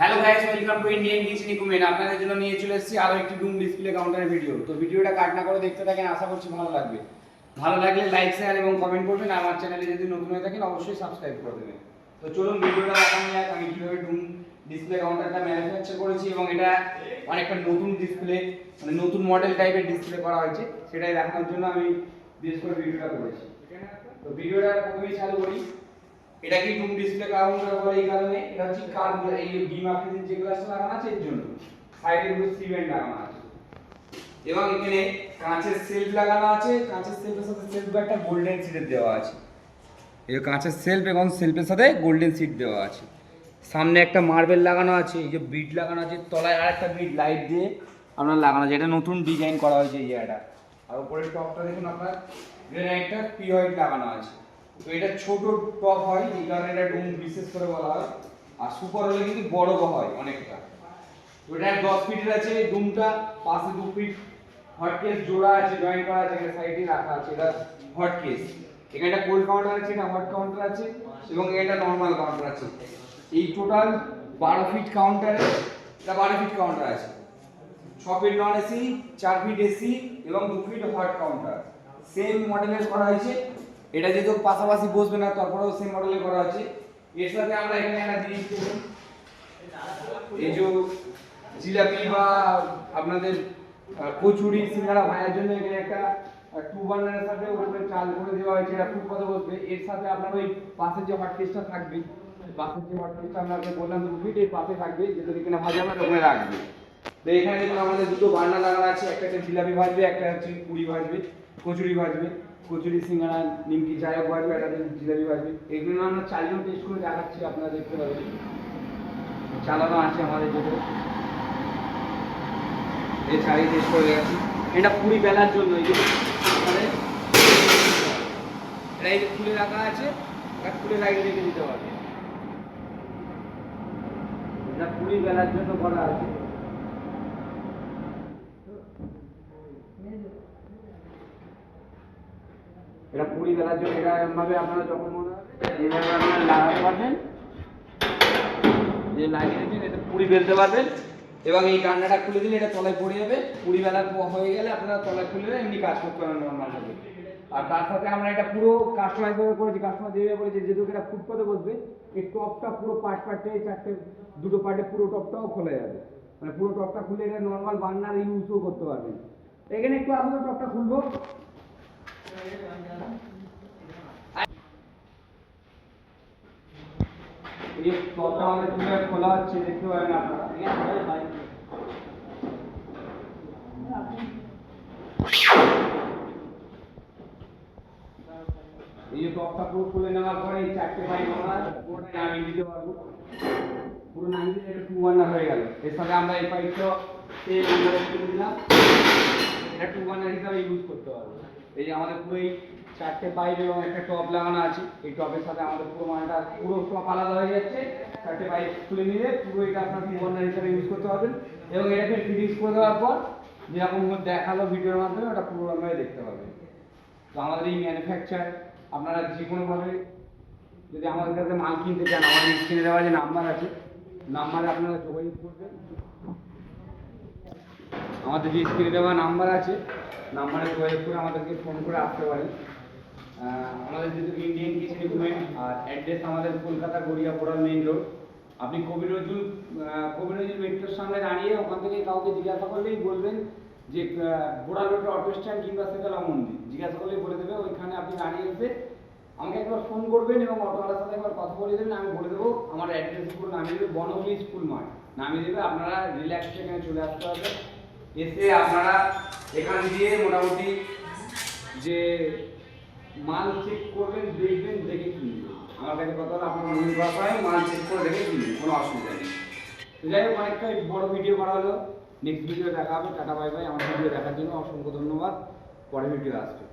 Hello guys, welcome to Indian kitchen equipment. আপনাদের জন্য নিয়ে চলে এসেছি আরো একটি ডুম ডিসপ্লে কাউন্টারের ভিডিও। তো ভিডিওটা কাট না করে দেখতে থাকেন, আশা করছি ভালো লাগবে। ভালো লাগলে লাইক শেয়ার এবং কমেন্ট করবেন। আমার চ্যানেলে যদি নতুন হয়ে থাকেন অবশ্যই সাবস্ক্রাইব করে দেবেন। তো চলুন ভিডিওটা দেখানো যাক আমি কিভাবে ডুম ডিসপ্লে কাউন্টারটা ম্যানুফ্যাকচার করেছি এবং এটা অনেকটা নতুন ডিসপ্লে, মানে নতুন মডেল টাইপের ডিসপ্লে করা হয়েছে, সেটাই দেখানোর জন্য আমি বিশেষ করে ভিডিওটা করেছি। তো ভিডিওটা প্রথমেই চালু করি। এটা কি ডুম ডিসপ্লে কাউন্টার বলে এই কারণে, এটা হচ্ছে কার এই বিম আকৃতির যে গ্লাসটা লাগানো আছে এর জন্য সাইডে পুরো সিমেন্ট লাগানো আছে এবং এখানে কাঁচের সেলফ লাগানো আছে। কাঁচের সেলফের সাথে সেলফ একটা গোল্ডেন সিট দেওয়া আছে। এই কাঁচের সেলফ এবং সেলফের সাথে গোল্ডেন সিট দেওয়া আছে। সামনে একটা মার্বেল লাগানো আছে, এই যে বিট লাগানো আছে, তলায় আরেকটা বিট লাইট দিয়ে আপনার লাগানো আছে। এটা নতুন ডিজাইন করা হয়েছে এই জায়গাটা। আর উপরের টপটা দেখুন আপনার গ্রানাইটটা পি হোয়াইট লাগানো আছে। তো এটা ছোট টপ হয়, এই কারণে এটা ডুম বিশেষ করে বলা হয়। আর সুপার হলে কিন্তু বড় হয় অনেকটা। তো এটা 10 ফিটের আছে ডুমটা, পাশে 2 ফিট হট কেস জোড়া আছে, জয়েন করা আছে, এখানে সাইডে রাখা আছে। এটা হট কেস, এখানে একটা কোল্ড কাউন্টার আছে, এটা হট কাউন্টার আছে এবং এটা নরমাল কাউন্টার আছে। এই টোটাল 12 ফিট কাউন্টারে, এটা 12 ফিট কাউন্টার আছে। 6 feet non AC, 4 feet AC এবং 2 ফিট হট কাউন্টার। সেম মডেলের করা হয়েছে। এটা যেহেতু পাশাপাশি বসবে না, তারপরেও সেম মডেলে করা আছে। এর সাথে আমরা এখানে একটা জিনিস দেখুন, এই যে জিলাপি বা আপনাদের কচুরি সিঙ্গারা ভাজার জন্য এখানে একটা 2 বার্নারের সাথে উপরে চাল করে দেওয়া হয়েছে। এটা ফুটপাতে বসবে। এর সাথে আপনার ওই পাশের যে হট কেসটা থাকবে, পাশের যে হট কেসটা আপনাকে বললাম 2 ফিট, এই পাশে থাকবে, যেটা এখানে ভাজা হবে ওখানে রাখবে। তো এখানে দেখুন আমাদের দুটো বার্নার লাগানো আছে, একটা হচ্ছে জিলাপি ভাজবে, একটা হচ্ছে পুরি ভাজবে, কচুরি ভাজবে, কচুরি সিঙ্গারা নিমকি যাই হোক ভাজবে, একটা জিলাপি ভাজবে। এগুলো আমরা চালিয়েও টেস্ট করে দেখাচ্ছি, আপনারা দেখতে পাবেন। চালানো আছে আমাদের যেটা, এই চালিয়ে টেস্ট করে দেখাচ্ছি। এটা পুরি বেলার জন্য এই যে আমাদের এটা এই যে খুলে রাখা আছে, এটা খুলে লাইট রেখে দিতে পারবে। এটা পুরি বেলার জন্য করা আছে। এটা পুরি বেলার জন্য, এটা এমনভাবে আপনারা যখন মনে হবে এইভাবে আপনারা লাগাতে পারবেন, যে লাগিয়ে দিন, এটা পুরি বেলতে পারবেন। এবং এই কান্নাটা খুলে দিলে এটা তলায় পড়ে যাবে। পুরি বেলার হয়ে গেলে আপনারা তলায় খুলে এমনি কাজ করতে পারেন নর্মালভাবে। আর তার সাথে আমরা এটা পুরো কাস্টমাইজ ভাবে করেছি। কাস্টমার যেভাবে বলেছে, যেহেতু এটা ফুটপাতে বসবে, এই টপটা পুরো পার্টে চারটে দুটো পার্টে পুরো টপটাও খোলা যাবে। মানে পুরো টপটা খুলে এটা নর্মাল বার্নার ইউজও করতে পারবেন। এখানে একটু আসলে টপটা খুলবো। এই টপটা আমাদের কিভাবে খোলা হচ্ছে দেখতে পাবেন আপনারা। এই যে টপটা পুরো খুলে নেওয়ার পরে এই চারটে পাইপ আমরা পুরোটা নামিয়ে দিতে পারবো। পুরো নামিয়ে দিলে এটা 2 বার্নার হয়ে গেল। এর সাথে আমরা এই পাইপটা তেল আমরা তুলে দিলাম, এটা 2 বার্নার হিসাবে ইউজ করতে পারবো। এই যে আমাদের পুরো এই চারটে পাইপ এবং একটা টপ লাগানো আছে। এই টপের সাথে আমাদের পুরো মালটা পুরো টপ আলাদা হয়ে যাচ্ছে। চারটে পাইপ খুলে নিলে পুরো এটা আপনার 2 বার্নার হিসাবে ইউজ করতে পারবেন। এবং এটাকে ফিটিংস করে দেওয়ার পর যেরকম দেখালো ভিডিওর মাধ্যমে, ওটা পুরো আমরা দেখতে পাবেন। তো আমাদের এই ম্যানুফ্যাকচার আপনারা যে কোনোভাবে যদি আমাদের কাছে মাল কিনতে চান, আমাদের স্ক্রিনে দেওয়া যে নাম্বার আছে, নাম্বারে আপনারা যোগাযোগ করবেন। আমাদের যে স্ক্রিনে দেওয়া নাম্বার আছে, নাম্বারে যোগাযোগ করে আমাদেরকে ফোন করে আসতে পারেন। আমাদের যেহেতু ইন্ডিয়ান কিচেন ইকুইপমেন্ট, আর অ্যাড্রেস আমাদের কলকাতা গড়িয়াপড়া মেইন রোড। আপনি কবি নজরুল মেট্রোর সামনে দাঁড়িয়ে ওখান থেকে কাউকে জিজ্ঞাসা করলেই বলবেন যে বোড়া রোডের অটো স্ট্যান্ড কিংবা শীতলা মন্দির, জিজ্ঞাসা করলেই বলে দেবে। ওইখানে আপনি দাঁড়িয়ে এসে আমাকে একবার ফোন করবেন এবং অটোওয়ালার সাথে একবার কথা বলে দেবেন। আমি বলে দেবো আমার অ্যাড্রেস পুরো নামিয়ে দেবে, বনবলি স্কুল মাঠ নামিয়ে দেবে। আপনারা রিল্যাক্স এখানে চলে আসতে হবে। এসে আপনারা এখান দিয়ে মোটামুটি যে মাল চেক করবেন, দেখবেন, দেখে কিনবেন। আমার কাছে কথা হলো আপনার মনে করা হয় মাল চেক করে দেখে কিনবেন, কোনো অসুবিধা নেই। তো যাই হোক, অনেকটা বড় ভিডিও করা হলো। নেক্সট ভিডিও দেখা হবে। Tata bye bye. আমার ভিডিও দেখার জন্য অসংখ্য ধন্যবাদ। পরের ভিডিও আসবে।